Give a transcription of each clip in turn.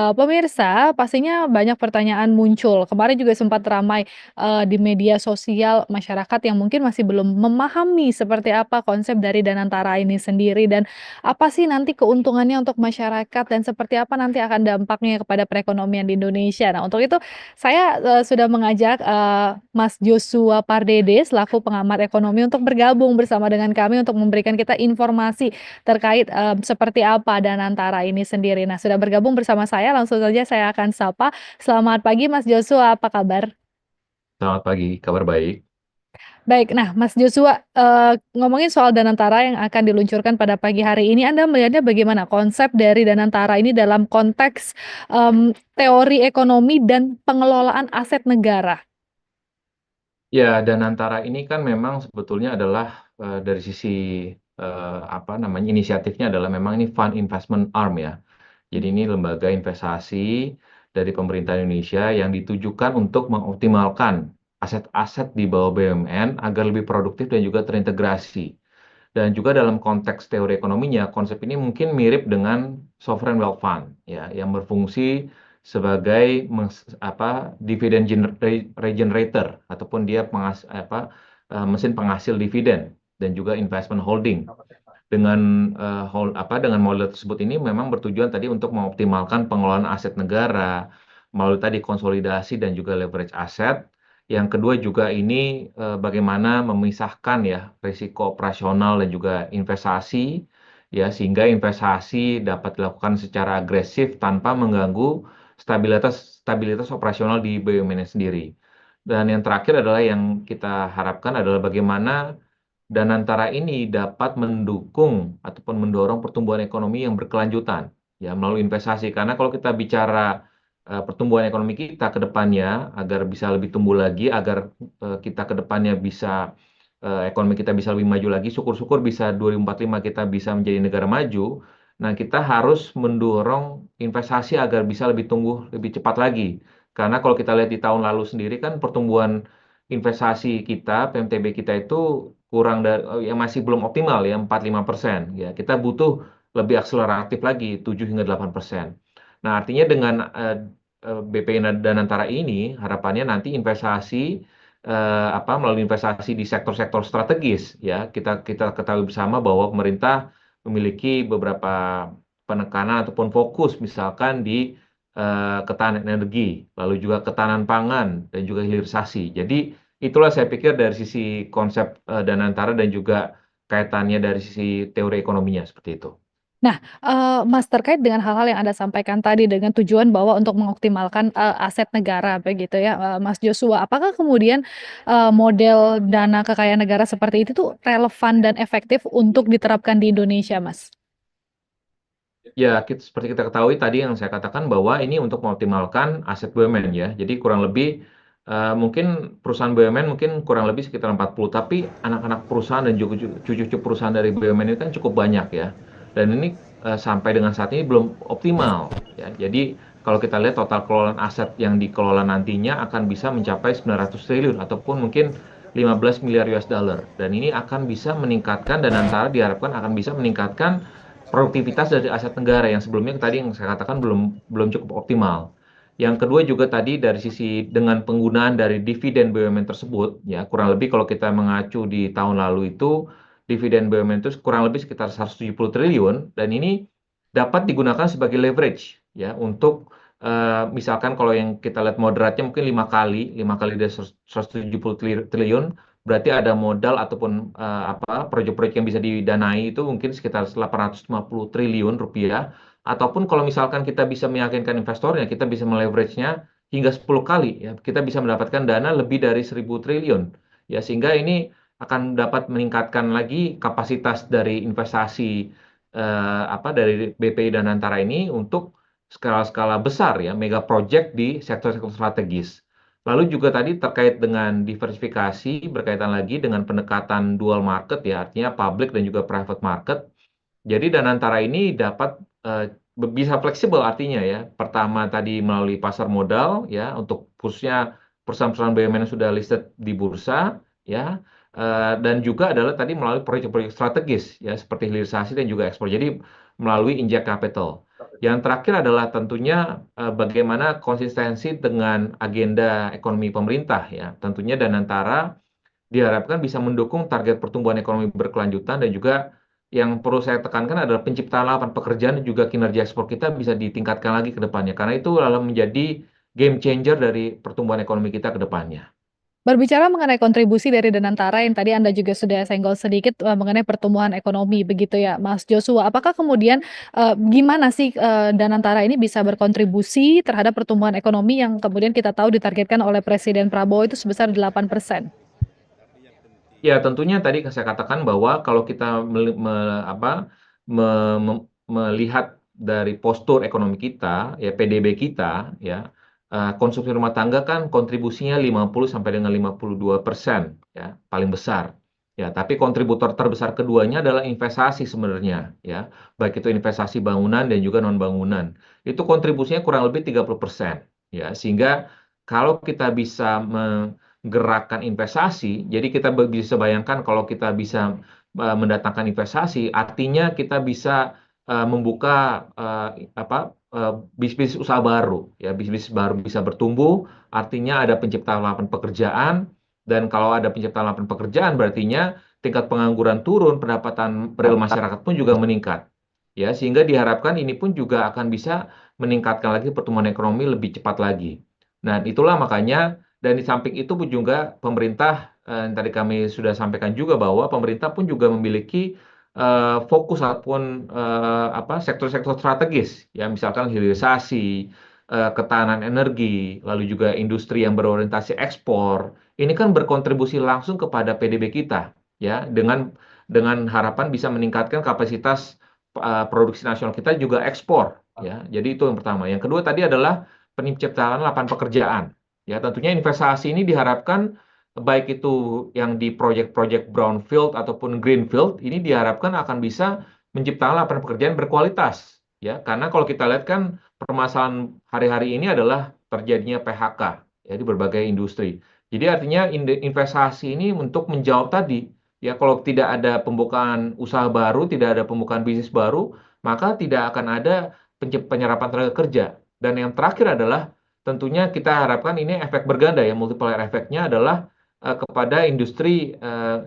Pemirsa, pastinya banyak pertanyaan muncul. Kemarin juga sempat ramai, di media sosial masyarakat yang mungkin masih belum memahami seperti apa konsep dari Danantara ini sendiri dan apa sih nanti keuntungannya untuk masyarakat dan seperti apa nanti akan dampaknya kepada perekonomian di Indonesia. Nah, untuk itu saya, sudah mengajak, Mas Joshua Pardede selaku pengamat ekonomi untuk bergabung bersama dengan kami untuk memberikan kita informasi terkait, seperti apa Danantara ini sendiri. Nah, sudah bergabung bersama saya, langsung saja saya akan sapa. Selamat pagi Mas Joshua, apa kabar? Selamat pagi, kabar baik. Baik, nah Mas Joshua, ngomongin soal Danantara yang akan diluncurkan pada pagi hari ini, Anda melihatnya bagaimana konsep dari Danantara ini dalam konteks, teori ekonomi dan pengelolaan aset negara? Ya, dan antara ini kan memang sebetulnya adalah dari sisi apa namanya inisiatifnya adalah memang ini fund investment arm ya. Jadi ini lembaga investasi dari pemerintah Indonesia yang ditujukan untuk mengoptimalkan aset-aset di bawah BUMN agar lebih produktif dan juga terintegrasi. Dan juga dalam konteks teori ekonominya, konsep ini mungkin mirip dengan sovereign wealth fund, ya, yang berfungsi sebagai dividen regenerator ataupun dia mesin penghasil dividen dan juga investment holding. Dengan model tersebut ini memang bertujuan tadi untuk mengoptimalkan pengelolaan aset negara melalui tadi konsolidasi dan juga leverage aset. Yang kedua juga ini bagaimana memisahkan ya risiko operasional dan juga investasi ya sehingga investasi dapat dilakukan secara agresif tanpa mengganggu stabilitas stabilitas operasional di BUMN sendiri. Dan yang terakhir adalah yang kita harapkan adalah bagaimana dan antara ini dapat mendukung ataupun mendorong pertumbuhan ekonomi yang berkelanjutan ya melalui investasi. Karena kalau kita bicara pertumbuhan ekonomi kita ke depannya agar bisa lebih tumbuh lagi, agar kita ke depannya bisa ekonomi kita bisa lebih maju lagi, syukur-syukur bisa 2045 kita bisa menjadi negara maju. Nah, kita harus mendorong investasi agar bisa lebih tumbuh lebih cepat lagi. Karena kalau kita lihat di tahun lalu sendiri kan pertumbuhan investasi kita, PMTB kita itu kurang dari yang masih belum optimal ya 4-5%. Ya, kita butuh lebih akseleratif lagi 7 hingga 8%. Nah, artinya dengan BPI Danantara ini harapannya nanti investasi melalui investasi di sektor-sektor strategis ya. Kita kita ketahui bersama bahwa pemerintah memiliki beberapa penekanan ataupun fokus misalkan di ketahanan energi, lalu juga ketahanan pangan dan juga hilirisasi. Jadi itulah saya pikir dari sisi konsep Danantara dan juga kaitannya dari sisi teori ekonominya seperti itu. Nah, Mas, terkait dengan hal-hal yang Anda sampaikan tadi dengan tujuan bahwa untuk mengoptimalkan, aset negara begitu ya, Mas Joshua, apakah kemudian, model dana kekayaan negara seperti itu tuh relevan dan efektif untuk diterapkan di Indonesia, Mas? Ya, seperti kita ketahui tadi yang saya katakan bahwa ini untuk mengoptimalkan aset BUMN ya. Jadi kurang lebih mungkin perusahaan BUMN mungkin kurang lebih sekitar 40, tapi anak-anak perusahaan dan juga cucu-cucu perusahaan dari BUMN ini kan cukup banyak ya. Dan ini sampai dengan saat ini belum optimal ya. Jadi kalau kita lihat total kelolaan aset yang dikelola nantinya akan bisa mencapai 900 triliun ataupun mungkin 15 miliar US dollar. Dan ini akan bisa meningkatkan dan antara diharapkan akan bisa meningkatkan produktivitas dari aset negara yang sebelumnya tadi yang saya katakan belum belum cukup optimal. Yang kedua juga tadi dari sisi dengan penggunaan dari dividen BUMN tersebut, ya kurang lebih kalau kita mengacu di tahun lalu itu dividen BUMN itu kurang lebih sekitar 170 triliun dan ini dapat digunakan sebagai leverage ya untuk misalkan kalau yang kita lihat moderatnya mungkin 5 kali dari 170 triliun berarti ada modal ataupun proyek-proyek yang bisa didanai itu mungkin sekitar 850 triliun rupiah. Ataupun kalau misalkan kita bisa meyakinkan investornya, kita bisa meleverage-nya hingga 10 kali ya. Kita bisa mendapatkan dana lebih dari 1000 triliun. Ya, sehingga ini akan dapat meningkatkan lagi kapasitas dari investasi dari BPI dan Antara ini untuk skala-skala besar ya, mega project di sektor-sektor strategis. Lalu juga tadi terkait dengan diversifikasi berkaitan lagi dengan pendekatan dual market ya, artinya public dan juga private market. Jadi dan antara ini dapat bisa fleksibel artinya ya. Pertama tadi melalui pasar modal ya untuk khususnya perusahaan-perusahaan BUMN yang sudah listed di bursa ya. Dan juga adalah tadi melalui proyek-proyek strategis ya seperti hilirisasi dan juga ekspor. Jadi melalui inject capital. Yang terakhir adalah tentunya bagaimana konsistensi dengan agenda ekonomi pemerintah ya. Tentunya Danantara diharapkan bisa mendukung target pertumbuhan ekonomi berkelanjutan dan juga yang perlu saya tekankan adalah penciptaan lapangan pekerjaan dan juga kinerja ekspor kita bisa ditingkatkan lagi ke depannya. Karena itu lalu menjadi game changer dari pertumbuhan ekonomi kita ke depannya. Berbicara mengenai kontribusi dari Danantara yang tadi Anda juga sudah senggol sedikit, mengenai pertumbuhan ekonomi begitu ya, Mas Joshua. Apakah kemudian, gimana sih, Danantara ini bisa berkontribusi terhadap pertumbuhan ekonomi yang kemudian kita tahu ditargetkan oleh Presiden Prabowo itu sebesar 8%? Ya, tentunya tadi saya katakan bahwa kalau kita melihat dari postur ekonomi kita, ya PDB kita, ya konsumsi rumah tangga kan kontribusinya 50 sampai dengan 52%, ya paling besar. Ya, tapi kontributor terbesar keduanya adalah investasi sebenarnya, ya baik itu investasi bangunan dan juga non bangunan. Itu kontribusinya kurang lebih 30%, ya sehingga kalau kita bisa gerakan investasi. Jadi kita bisa bayangkan kalau kita bisa mendatangkan investasi, artinya kita bisa membuka bisnis usaha baru, ya bisnis baru bisa bertumbuh, artinya ada penciptaan lapangan pekerjaan, dan kalau ada penciptaan lapangan pekerjaan, berartinya tingkat pengangguran turun, pendapatan real masyarakat pun juga meningkat, ya sehingga diharapkan ini pun juga akan bisa meningkatkan lagi pertumbuhan ekonomi lebih cepat lagi. Nah, itulah makanya dan di samping itu pun juga pemerintah, yang tadi kami sudah sampaikan juga bahwa pemerintah pun juga memiliki fokus ataupun sektor-sektor strategis, ya misalkan hilirisasi, ketahanan energi, lalu juga industri yang berorientasi ekspor. Ini kan berkontribusi langsung kepada PDB kita, ya dengan harapan bisa meningkatkan kapasitas produksi nasional kita juga ekspor, ya. Jadi itu yang pertama. Yang kedua tadi adalah penciptaan lapangan pekerjaan. Ya, tentunya investasi ini diharapkan baik itu yang di proyek-proyek brownfield ataupun greenfield ini diharapkan akan bisa menciptakan lapangan pekerjaan berkualitas. Ya, karena kalau kita lihat kan permasalahan hari-hari ini adalah terjadinya PHK ya di berbagai industri. Jadi artinya investasi ini untuk menjawab tadi ya kalau tidak ada pembukaan usaha baru, tidak ada pembukaan bisnis baru, maka tidak akan ada penyerapan tenaga kerja. Dan yang terakhir adalah tentunya kita harapkan ini efek berganda ya, multiplier efeknya adalah kepada industri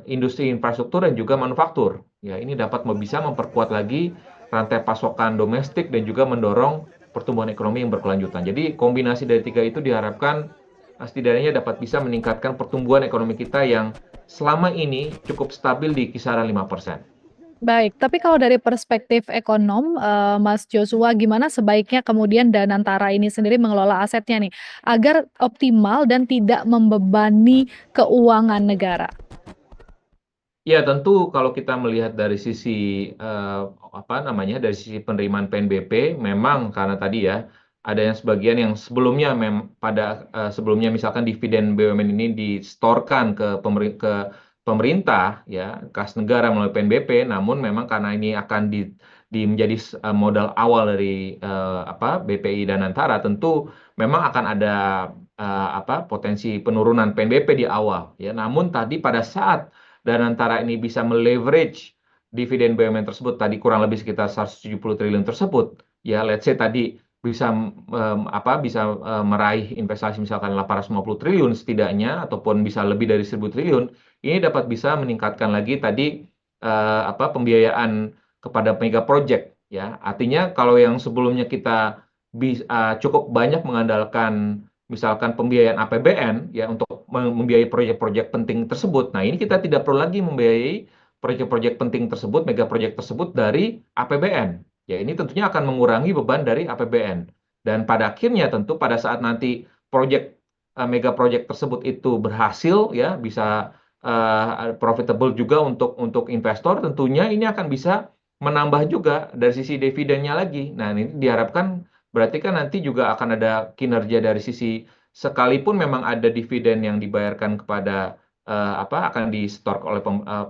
infrastruktur dan juga manufaktur. Ya, ini dapat bisa memperkuat lagi rantai pasokan domestik dan juga mendorong pertumbuhan ekonomi yang berkelanjutan. Jadi kombinasi dari tiga itu diharapkan setidaknya dapat bisa meningkatkan pertumbuhan ekonomi kita yang selama ini cukup stabil di kisaran 5%. Baik, tapi kalau dari perspektif ekonom, Mas Joshua, gimana sebaiknya kemudian Danantara ini sendiri mengelola asetnya nih, agar optimal dan tidak membebani keuangan negara? Ya, tentu kalau kita melihat dari sisi dari sisi penerimaan PNBP, memang karena tadi ya ada yang sebagian yang sebelumnya sebelumnya misalkan dividen BUMN ini disetorkan ke pemerintah ya kas negara melalui PNBP, namun memang karena ini akan menjadi modal awal dari BPI dan Antara, tentu memang akan ada potensi penurunan PNBP di awal ya. Namun tadi pada saat dan antara ini bisa meleverage dividen BUMN tersebut tadi kurang lebih sekitar 170 triliun tersebut ya let's say tadi bisa meraih investasi misalkan 850 triliun setidaknya ataupun bisa lebih dari 1000 triliun ini dapat bisa meningkatkan lagi tadi pembiayaan kepada mega project ya artinya kalau yang sebelumnya kita cukup banyak mengandalkan misalkan pembiayaan APBN ya untuk membiayai proyek-proyek penting tersebut. Nah, ini kita tidak perlu lagi membiayai proyek-proyek penting tersebut, mega proyek tersebut dari APBN. Ya, ini tentunya akan mengurangi beban dari APBN. Dan pada akhirnya tentu pada saat nanti proyek mega proyek tersebut itu berhasil ya bisa profitable juga untuk investor, tentunya ini akan bisa menambah juga dari sisi dividennya lagi. Nah, ini diharapkan berarti kan nanti juga akan ada kinerja dari sisi sekalipun memang ada dividen yang dibayarkan kepada akan disetor oleh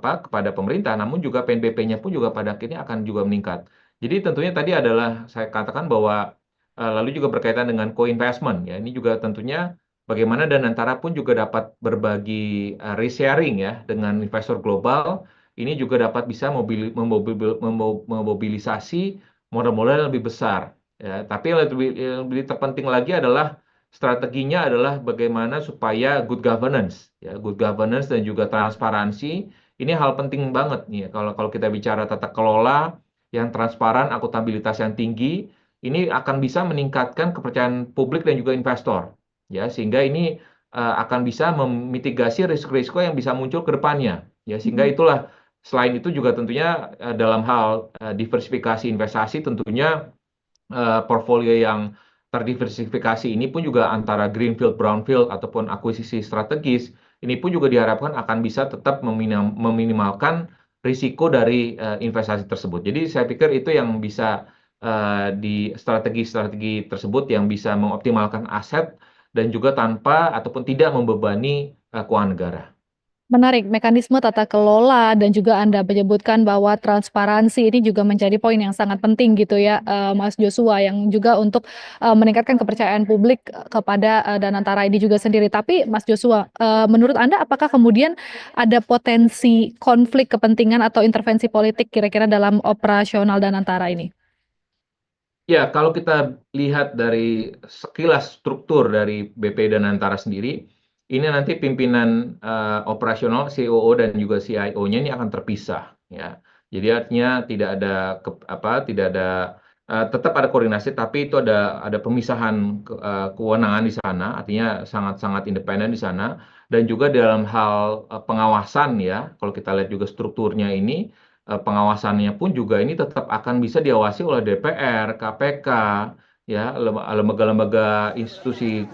kepada pemerintah, namun juga PNBP-nya pun juga pada akhirnya akan juga meningkat. Jadi tentunya tadi adalah saya katakan bahwa lalu juga berkaitan dengan co-investment ya. Ini juga tentunya bagaimana Danantara pun juga dapat berbagi risk sharing ya dengan investor global. Ini juga dapat bisa memobilisasi modal-modal yang lebih besar Ya, tapi yang lebih terpenting lagi adalah strateginya adalah bagaimana supaya good governance, ya, good governance dan juga transparansi. Ini hal penting banget nih ya. Kalau kalau kita bicara tata kelola yang transparan, akuntabilitas yang tinggi, ini akan bisa meningkatkan kepercayaan publik dan juga investor, ya, sehingga ini akan bisa memitigasi risiko-risiko yang bisa muncul ke depannya, ya, sehingga itulah. Selain itu juga tentunya dalam hal diversifikasi investasi tentunya portfolio yang terdiversifikasi ini pun juga antara greenfield, brownfield ataupun akuisisi strategis ini pun juga diharapkan akan bisa tetap meminimalkan risiko dari investasi tersebut. Jadi saya pikir itu yang bisa di strategi-strategi tersebut yang bisa mengoptimalkan aset dan juga tanpa ataupun tidak membebani keuangan negara. Menarik, mekanisme tata kelola dan juga Anda menyebutkan bahwa transparansi ini juga menjadi poin yang sangat penting gitu ya, Mas Joshua, yang juga untuk, meningkatkan kepercayaan publik, kepada, Danantara ini juga sendiri. Tapi Mas Joshua, menurut Anda apakah kemudian ada potensi konflik kepentingan atau intervensi politik kira-kira dalam operasional Danantara ini? Ya, kalau kita lihat dari sekilas struktur dari BP dan Antara sendiri, ini nanti pimpinan operasional COO dan juga CIO-nya ini akan terpisah, ya. Jadi artinya tidak ada tidak ada tetap ada koordinasi, tapi itu ada pemisahan kewenangan di sana, artinya sangat-sangat independen di sana, dan juga dalam hal pengawasan ya, kalau kita lihat juga strukturnya ini pengawasannya pun juga ini tetap akan bisa diawasi oleh DPR, KPK, ya, lembaga-lembaga institusi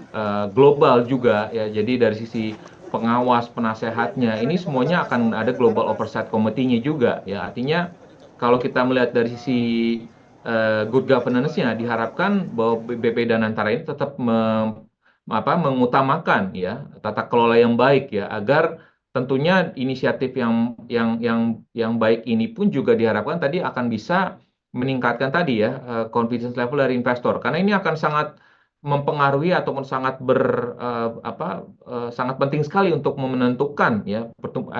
global juga ya. Jadi dari sisi pengawas, penasehatnya, ini semuanya akan ada Global Oversight Committee-nya juga ya. Artinya kalau kita melihat dari sisi good governance-nya, diharapkan bahwa BP dan Antara ini tetap mengutamakan ya tata kelola yang baik ya, agar tentunya inisiatif yang baik ini pun juga diharapkan tadi akan bisa meningkatkan tadi ya confidence level dari investor, karena ini akan sangat mempengaruhi ataupun sangat penting sekali untuk menentukan ya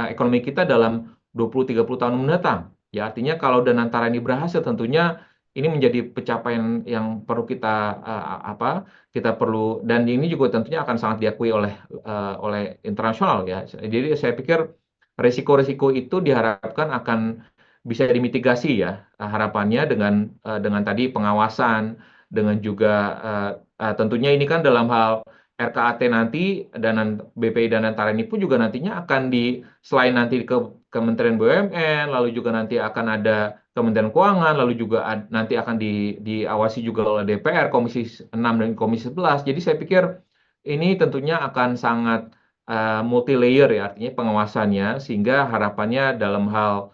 ekonomi kita dalam 20-30 tahun mendatang. Ya, artinya kalau Danantara ini berhasil tentunya ini menjadi pencapaian yang perlu kita perlu, dan ini juga tentunya akan sangat diakui oleh internasional ya. Jadi saya pikir risiko-risiko itu diharapkan akan bisa dimitigasi ya harapannya dengan tadi pengawasan, dengan juga tentunya ini kan dalam hal RKAT nanti, dan BPI dan Antara ini pun juga nantinya akan selain nanti ke Kementerian BUMN, lalu juga nanti akan ada Kementerian Keuangan, lalu juga nanti akan diawasi juga oleh DPR, Komisi 6 dan Komisi 11. Jadi saya pikir ini tentunya akan sangat multi layer ya, artinya pengawasannya, sehingga harapannya dalam hal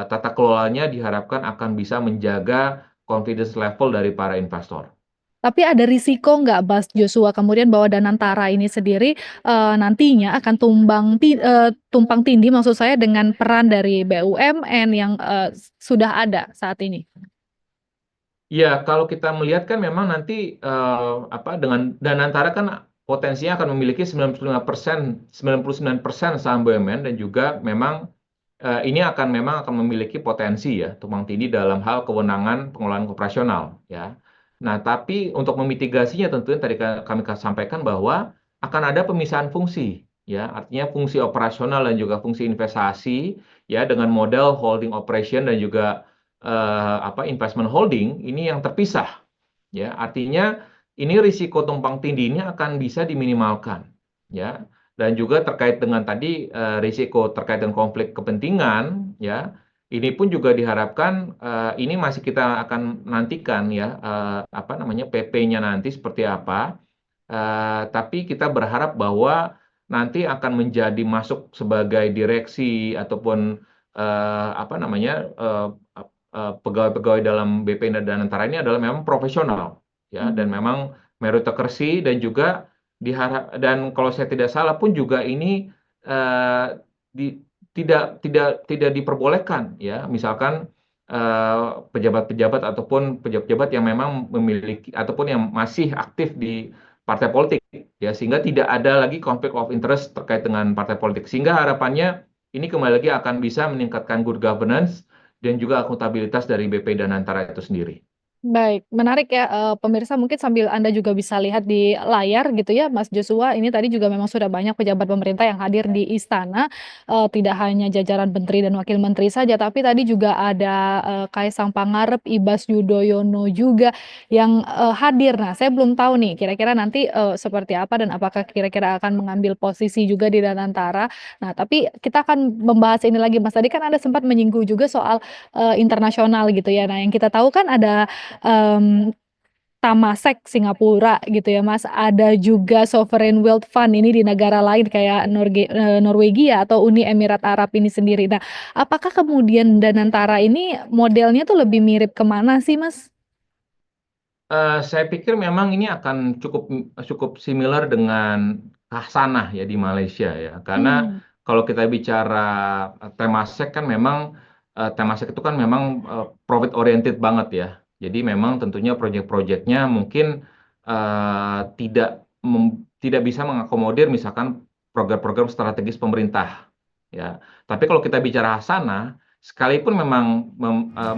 tata kelolanya diharapkan akan bisa menjaga confidence level dari para investor. Tapi ada risiko nggak, Mas Joshua, kemudian bahwa Danantara ini sendiri, nantinya akan tumpang tindih maksud saya dengan peran dari BUMN yang, sudah ada saat ini? Ya, kalau kita melihat kan memang nanti dengan Danantara kan potensinya akan memiliki 99% saham BUMN, dan juga memang ini memang akan memiliki potensi ya tumpang tindih dalam hal kewenangan pengelolaan operasional ya. Nah, tapi untuk memitigasinya tentunya tadi kami sampaikan bahwa akan ada pemisahan fungsi ya, artinya fungsi operasional dan juga fungsi investasi ya, dengan model holding operation dan juga investment holding ini yang terpisah ya. Artinya ini risiko tumpang tindih ini akan bisa diminimalkan ya. Dan juga terkait dengan tadi risiko terkait dengan konflik kepentingan ya. Ini pun juga diharapkan ini masih kita akan nantikan ya PP-nya nanti seperti apa. Tapi kita berharap bahwa nanti akan menjadi masuk sebagai direksi ataupun pegawai-pegawai dalam BP dan Antara ini adalah memang profesional ya, dan memang meritokrasi, dan juga dan kalau saya tidak salah pun juga ini eh, tidak diperbolehkan ya, misalkan pejabat-pejabat ataupun pejabat-pejabat yang memang memiliki ataupun yang masih aktif di partai politik ya, sehingga tidak ada lagi konflik of interest terkait dengan partai politik, sehingga harapannya ini kembali lagi akan bisa meningkatkan good governance dan juga akuntabilitas dari BP dan Antara itu sendiri. Baik, menarik ya, pemirsa mungkin sambil Anda juga bisa lihat di layar gitu ya, Mas Joshua, ini tadi juga memang sudah banyak pejabat pemerintah yang hadir di istana, tidak hanya jajaran menteri dan wakil menteri saja, tapi tadi juga ada, Kaisang Pangarep, Ibas Yudhoyono juga yang, hadir. Nah, saya belum tahu nih kira-kira nanti, seperti apa dan apakah kira-kira akan mengambil posisi juga di Danantara. Nah, tapi kita akan membahas ini lagi, Mas. Tadi kan Anda sempat menyinggung juga soal, internasional gitu ya. Nah, yang kita tahu kan ada mmm, Temasek Singapura gitu ya, Mas, ada juga Sovereign Wealth Fund ini di negara lain kayak Norwegia atau Uni Emirat Arab ini sendiri. Nah, apakah kemudian Danantara ini modelnya tuh lebih mirip ke mana sih, Mas? Saya pikir memang ini akan cukup cukup similar dengan Khazanah ya di Malaysia ya. Karena Mmm, kalau kita bicara Temasek kan memang Temasek itu kan memang profit oriented banget ya. Jadi memang tentunya proyek-proyeknya mungkin tidak bisa mengakomodir misalkan program-program strategis pemerintah ya. Tapi kalau kita bicara Khazanah, sekalipun memang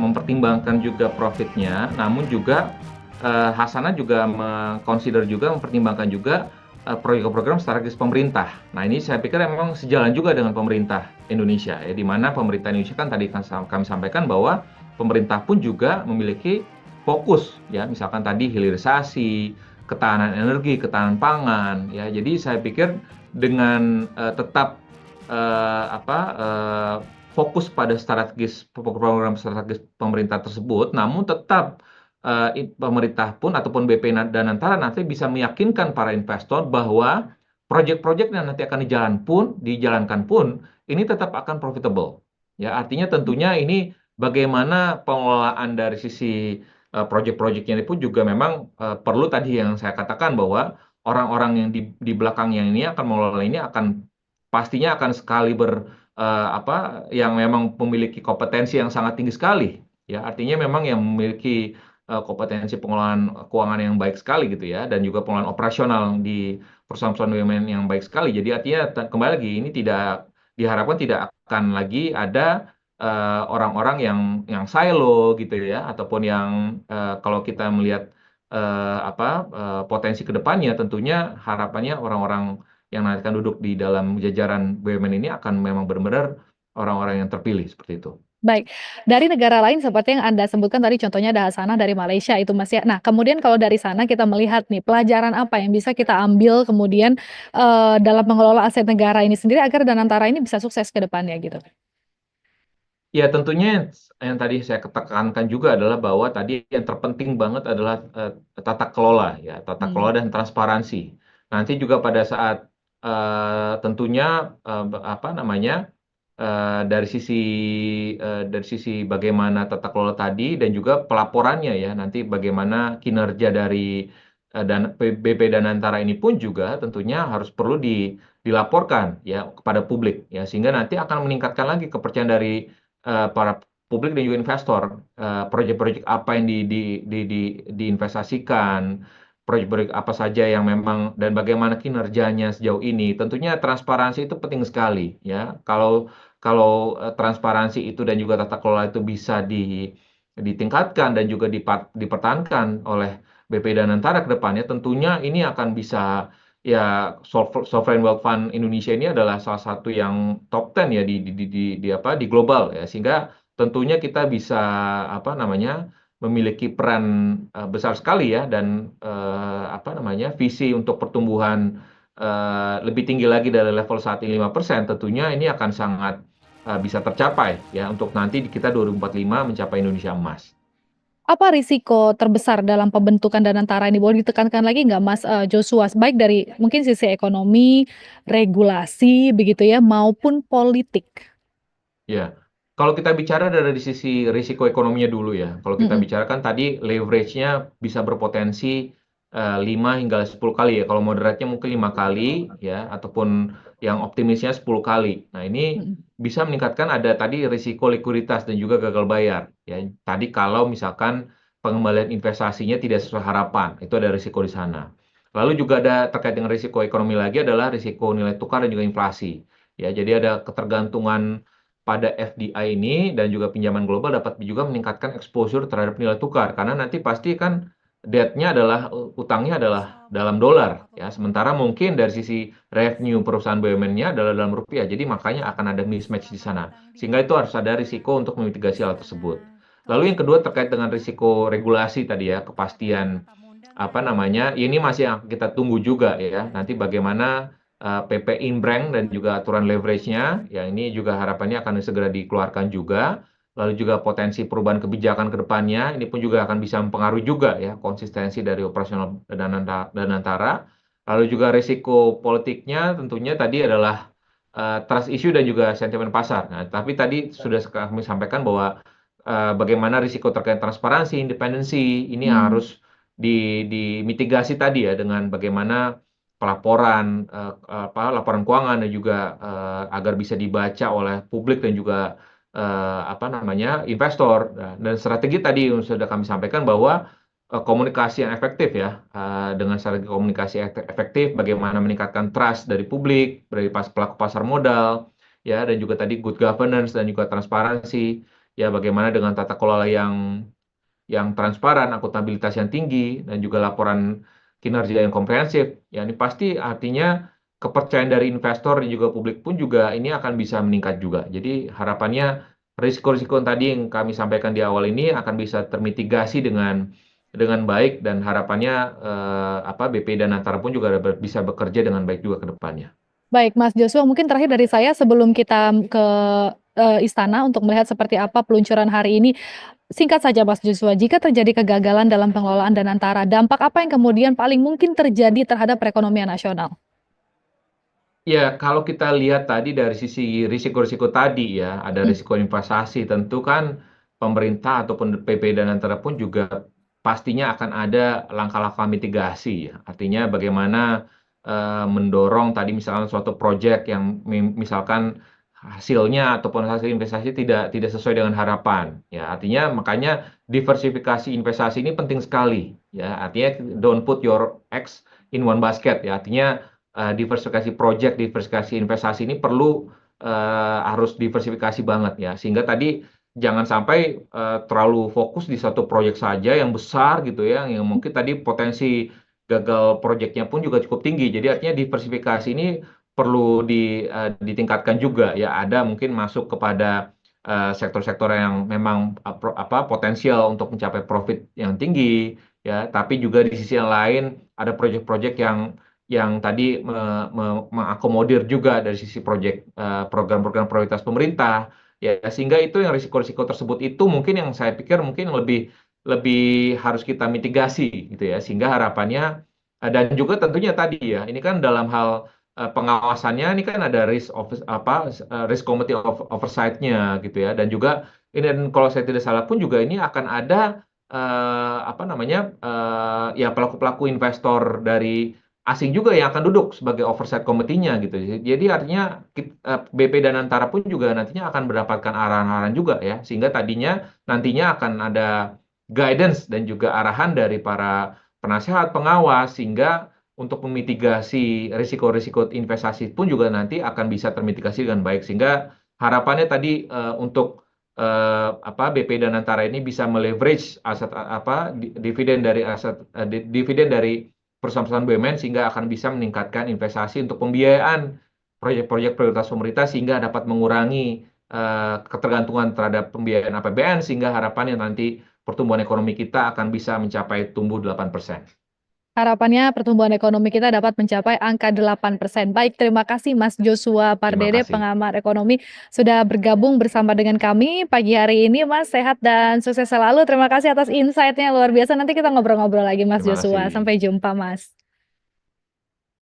mempertimbangkan juga profitnya, namun juga Hasanah juga mempertimbangkan juga program-program strategis pemerintah. Nah, ini saya pikir memang sejalan juga dengan pemerintah Indonesia ya, di mana pemerintah Indonesia kan tadi kan kami sampaikan bahwa pemerintah pun juga memiliki fokus ya, misalkan tadi hilirisasi, ketahanan energi, ketahanan pangan ya. Jadi saya pikir dengan tetap fokus pada program strategis pemerintah tersebut, namun tetap pemerintah pun ataupun BP Danantara nanti bisa meyakinkan para investor bahwa proyek-proyek yang nanti akan dijalankan pun ini tetap akan profitable. Ya, artinya tentunya ini bagaimana pengelolaan dari sisi proyek-proyeknya ini pun juga memang perlu tadi yang saya katakan bahwa orang-orang yang di belakang yang ini akan mengelola ini pastinya akan sekali yang memang memiliki kompetensi yang sangat tinggi sekali. Ya, artinya memang yang memiliki kompetensi pengelolaan keuangan yang baik sekali gitu ya, dan juga pengelolaan operasional di perusahaan-perusahaan BUMN yang baik sekali. Jadi artinya kembali lagi ini tidak diharapkan tidak akan lagi ada orang-orang yang silo gitu ya, ataupun yang kalau kita melihat potensi kedepannya tentunya harapannya orang-orang yang nanti akan duduk di dalam jajaran BUMN ini akan memang benar-benar orang-orang yang terpilih seperti itu. baik. Dari negara lain seperti yang Anda sebutkan tadi contohnya ada Hasanah dari Malaysia itu, Mas, ya. Nah, kemudian kalau dari sana kita melihat nih pelajaran apa yang bisa kita ambil kemudian, dalam mengelola aset negara ini sendiri agar Danantara ini bisa sukses ke depannya gitu? Ya tentunya yang tadi saya tekankan juga adalah bahwa tadi yang terpenting banget adalah tata kelola ya, tata Mmm, kelola dan transparansi. Nanti juga pada saat tentunya apa namanya dari sisi bagaimana tata kelola tadi dan juga pelaporannya ya, nanti bagaimana kinerja dari BP Danantara ini pun juga tentunya harus perlu dilaporkan ya kepada publik ya, sehingga nanti akan meningkatkan lagi kepercayaan dari para publik dan juga investor, proyek-proyek apa yang diinvestasikan, proyek-proyek apa saja yang memang dan bagaimana kinerjanya sejauh ini. Tentunya transparansi itu penting sekali ya. Kalau kalau transparansi itu dan juga tata kelola itu bisa ditingkatkan dan juga dipertahankan oleh BP Danantara ke depannya, tentunya ini akan bisa ya Sovereign Wealth Fund Indonesia ini adalah salah satu yang top 10 ya di global ya, sehingga tentunya kita bisa apa namanya memiliki peran besar sekali ya, dan visi untuk pertumbuhan lebih tinggi lagi dari level saat ini 5%, tentunya ini akan sangat bisa tercapai ya untuk nanti kita 2045 mencapai Indonesia emas. Apa risiko terbesar dalam pembentukan Danantara ini? Boleh ditekankan lagi nggak, Mas, Joshua? Baik dari mungkin sisi ekonomi, regulasi begitu ya, maupun politik. Ya, kalau kita bicara dari sisi risiko ekonominya dulu ya. Kalau kita Mhm, bicara kan tadi leverage-nya bisa berpotensi 5 hingga 10 kali ya. Kalau moderatnya mungkin 5 kali ya, ataupun yang optimisnya 10 kali. Nah, ini mhm. bisa meningkatkan ada tadi risiko likuiditas dan juga gagal bayar ya. Tadi kalau misalkan pengembalian investasinya tidak sesuai harapan, itu ada risiko di sana. Lalu juga ada terkait dengan risiko ekonomi lagi adalah risiko nilai tukar dan juga inflasi. Ya, jadi ada ketergantungan pada FDI ini dan juga pinjaman global dapat juga meningkatkan exposure terhadap nilai tukar. Karena nanti pasti kan debt-nya adalah utangnya adalah dalam dolar ya. Sementara mungkin dari sisi revenue perusahaan BUMN-nya adalah dalam rupiah. Jadi makanya akan ada mismatch di sana. Sehingga itu harus ada risiko untuk memitigasi hal tersebut. Lalu yang kedua terkait dengan risiko regulasi tadi ya, kepastian apa namanya, ini masih yang kita tunggu juga ya. Nanti bagaimana PP Inbrand dan juga aturan leverage-nya, ya ini juga harapannya akan segera dikeluarkan juga. Lalu juga potensi perubahan kebijakan ke depannya, ini pun juga akan bisa mempengaruhi juga ya konsistensi dari operasional dan antara. Lalu juga risiko politiknya tentunya tadi adalah trust issue dan juga sentimen pasar. Nah, tapi tadi sudah kami sampaikan bahwa bagaimana risiko terkait transparansi, independensi ini Mmm, harus dimitigasi tadi ya dengan bagaimana pelaporan laporan keuangan dan juga agar bisa dibaca oleh publik dan juga apa namanya investor. Nah, dan strategi tadi yang sudah kami sampaikan bahwa komunikasi yang efektif ya dengan strategi komunikasi efektif bagaimana meningkatkan trust dari publik dari pelaku pasar modal ya dan juga tadi good governance dan juga transparansi ya bagaimana dengan tata kelola yang transparan, akuntabilitas yang tinggi, dan juga laporan kinerja yang komprehensif. Ya, ini pasti artinya kepercayaan dari investor dan juga publik pun juga ini akan bisa meningkat juga. Jadi harapannya risiko-risiko yang tadi yang kami sampaikan di awal ini akan bisa termitigasi dengan baik dan harapannya BP dan Antara pun juga bisa bekerja dengan baik juga ke depannya. baik Mas Joshua, mungkin terakhir dari saya sebelum kita ke, istana untuk melihat seperti apa peluncuran hari ini, singkat saja Mas Joshua, jika terjadi kegagalan dalam pengelolaan Danantara, dampak apa yang kemudian paling mungkin terjadi terhadap perekonomian nasional? Ya, kalau kita lihat tadi dari sisi risiko-risiko tadi ya, ada Mhm. risiko investasi, tentu kan pemerintah ataupun PP dan antara pun juga pastinya akan ada langkah-langkah mitigasi ya. Artinya bagaimana mendorong tadi misalkan suatu proyek yang misalkan hasilnya ataupun hasil investasi tidak tidak sesuai dengan harapan. Ya, artinya makanya diversifikasi investasi ini penting sekali ya. Artinya don't put your eggs in one basket ya. Artinya diversifikasi project, diversifikasi investasi ini perlu harus diversifikasi banget ya. Sehingga tadi jangan sampai terlalu fokus di satu proyek saja yang besar gitu ya, yang mungkin tadi potensi gagal proyeknya pun juga cukup tinggi. Jadi artinya diversifikasi ini perlu ditingkatkan juga ya. Ada mungkin masuk kepada sektor-sektor yang memang potensial untuk mencapai profit yang tinggi ya, tapi juga di sisi yang lain ada proyek-proyek yang tadi mengakomodir juga dari sisi program-program prioritas pemerintah ya sehingga itu yang risiko-risiko tersebut itu mungkin yang saya pikir mungkin lebih lebih harus kita mitigasi gitu ya sehingga harapannya dan juga tentunya tadi ya ini kan dalam hal pengawasannya ini kan ada risk committee of oversight-nya gitu ya dan juga ini dan kalau saya tidak salah pun juga ini akan ada apa namanya ya pelaku-pelaku investor dari asing juga yang akan duduk sebagai oversight committee-nya gitu. Jadi artinya BP dan Antara pun juga nantinya akan mendapatkan arahan-arahan juga ya, sehingga tadinya nantinya akan ada guidance dan juga arahan dari para penasehat pengawas sehingga untuk memitigasi risiko-risiko investasi pun juga nanti akan bisa termitigasi dengan baik sehingga harapannya tadi untuk BP dan Antara ini bisa meleverage aset dividen dari dividen dari perusahaan-perusahaan BUMN sehingga akan bisa meningkatkan investasi untuk pembiayaan proyek-proyek prioritas pemerintah sehingga dapat mengurangi ketergantungan terhadap pembiayaan APBN sehingga harapannya nanti pertumbuhan ekonomi kita akan bisa mencapai tumbuh 8%. Harapannya pertumbuhan ekonomi kita dapat mencapai angka 8%. Baik, terima kasih Mas Joshua Terima Pardede, kasih. pengamat ekonomi, sudah bergabung bersama dengan kami pagi hari ini. Mas, sehat dan sukses selalu. Terima kasih atas insight-nya luar biasa. Nanti kita ngobrol-ngobrol lagi Mas Terima Joshua. kasih. Sampai jumpa, Mas.